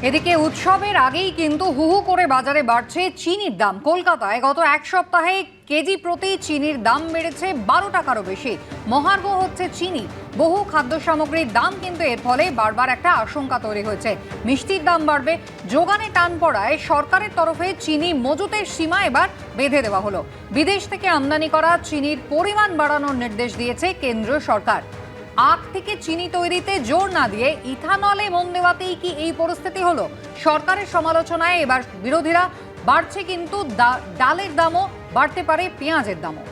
এদিকে উৎসবের আগেই কিন্তু হু হু করে বাজারে বাড়ছে চিনির দাম। কলকাতায় গত এক সপ্তাহে কেজি প্রতি চিনির দাম বেড়েছে 12 টাকারও বেশি। মহার্ঘ হচ্ছে চিনি। বহু খাদ্য সামগ্রীর দাম কিন্তু এর ফলে বারবার একটা আশঙ্কা তৈরি হয়েছে, মিষ্টির দাম বাড়বে। যোগানে টান পড়ায় সরকারের তরফে চিনি মজুতের সীমা এবার বেঁধে দেওয়া হলো। বিদেশ থেকে আমদানি করা চিনির পরিমাণ বাড়ানোর নির্দেশ দিয়েছে কেন্দ্রীয় সরকার। আখ থেকে চিনি তৈরিতে জোর না দিয়ে ইথানলে মন দেওয়াতেই কি এই পরিস্থিতি হলো? সরকারের সমালোচনায় এবার বিরোধীরা বাড়ছে কিন্তু ডালের দামও বাড়তে পারে, পেঁয়াজের দামও।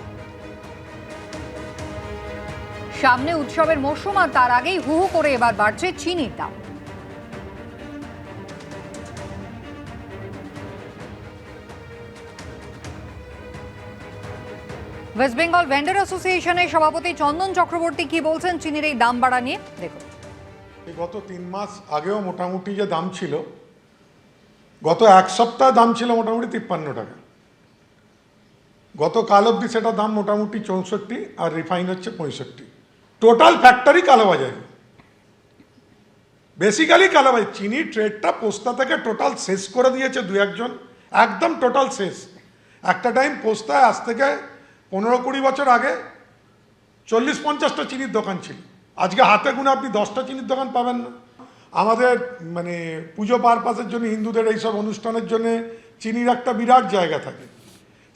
সামনে উৎসবের মরশুম আর তার আগেই হু হু করে এবার বাড়ছে চিনির দাম। ওয়েস্ট বেঙ্গল ভেন্ডার অ্যাসোসিয়েশনের সভাপতি চন্দন চক্রবর্তী কি বলছেন চিনির এই দাম বাড়া নিয়ে, দেখুন। গত 3 মাস আগেও মোটামুটি যে দাম ছিল, গত এক সপ্তাহ দাম ছিল মোটামুটি 53 টাকা। গতকাল অবধি সেটা দাম মোটামুটি 64 আর রিফাইন হচ্ছে 65। টোটাল ফ্যাক্টরি কালোবাজারি, বেসিক্যালি কালোবাজারি। চিনি ট্রেডটা পোস্তা থেকে টোটাল শেষ করে দিয়েছে দু একজন, একদম টোটাল শেষ। একটা টাইম পোস্তায় আজ থেকে 15-20 বছর আগে 40-50টা চিনির দোকান ছিল। আজকে হাতে গুনে আপনি 10টা চিনির দোকান পাবেন না। আমাদের মানে পুজো পারপাসের জন্য, হিন্দুদের এইসব অনুষ্ঠানের জন্য চিনির একটা বিরাট জায়গা থাকে।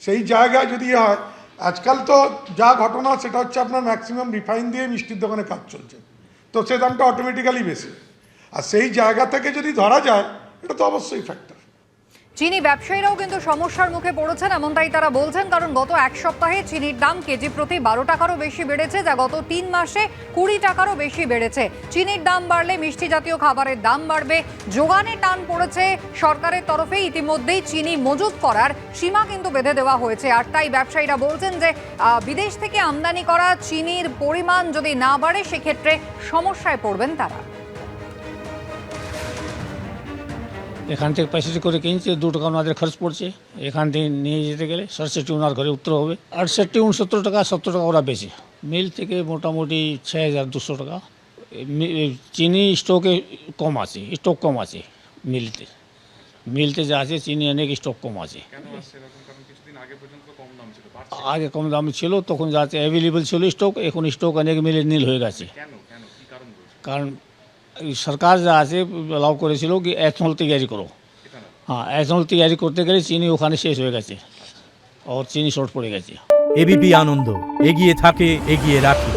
সেই জায়গায় যদি হয়, আজকাল তো যা ঘটনা সেটা হচ্ছে আপনার ম্যাক্সিমাম রিফাইন দিয়ে মিষ্টির দোকানে কাজ চলছে, তো সে দামটা অটোমেটিক্যালি বেশি। আর সেই জায়গা থেকে যদি ধরা যায়, এটা তো অবশ্যই ফ্যাক্টর। চিনি ব্যবসায়ীরাও কিন্তু সমস্যার মুখে পড়েছেন, এমনটাই তারা বলছেন। কারণ গত এক সপ্তাহে চিনির দাম কেজি প্রতি 12 টাকারও বেশি বেড়েছে, যা গত 3 মাসে 20 টাকারও বেশি বেড়েছে। চিনির দাম বাড়লে মিষ্টি জাতীয় খাবারের দাম বাড়বে। যোগানে টান পড়েছে সরকারের তরফে। ইতিমধ্যেই চিনি মজুত করার সীমা কিন্তু বেঁধে দেওয়া হয়েছে। আর তাই ব্যবসায়ীরা বলছেন যে বিদেশ থেকে আমদানি করা চিনির পরিমাণ যদি না বাড়ে, সেক্ষেত্রে সমস্যায় পড়বেন তারা। এখান থেকে প্যাসেজ করে কিনছে, 2 টাকা ওনাদের খরচ পড়ছে। এখান থেকে নিয়ে যেতে গেলে 67 ওনার ঘরে উত্তর হবে, 68 69 টাকা 70 টাকা ওরা বেশি। মিল থেকে মোটামুটি 6200 টাকা। চিনি স্টকে কম আছে, স্টক কম আছে মিলতে যা আছে চিনি অনেক স্টক কম আছে। আগে কম দাম ছিল, তখন যা আছে অ্যাভেলেবেল ছিল স্টক। এখন স্টক অনেক মিলে নীল হয়ে গেছে। কারণ সরকার যা আছে অ্যালাউ করেছিল কি এথনল তৈরি করো। হ্যাঁ, এথনল তৈরি করতে গেলে চিনি ওখানে শেষ হয়ে গেছে, আর চিনি শর্ট পড়ে গেছে। এবিপি আনন্দ, এগিয়ে থাকে, এগিয়ে রাখে।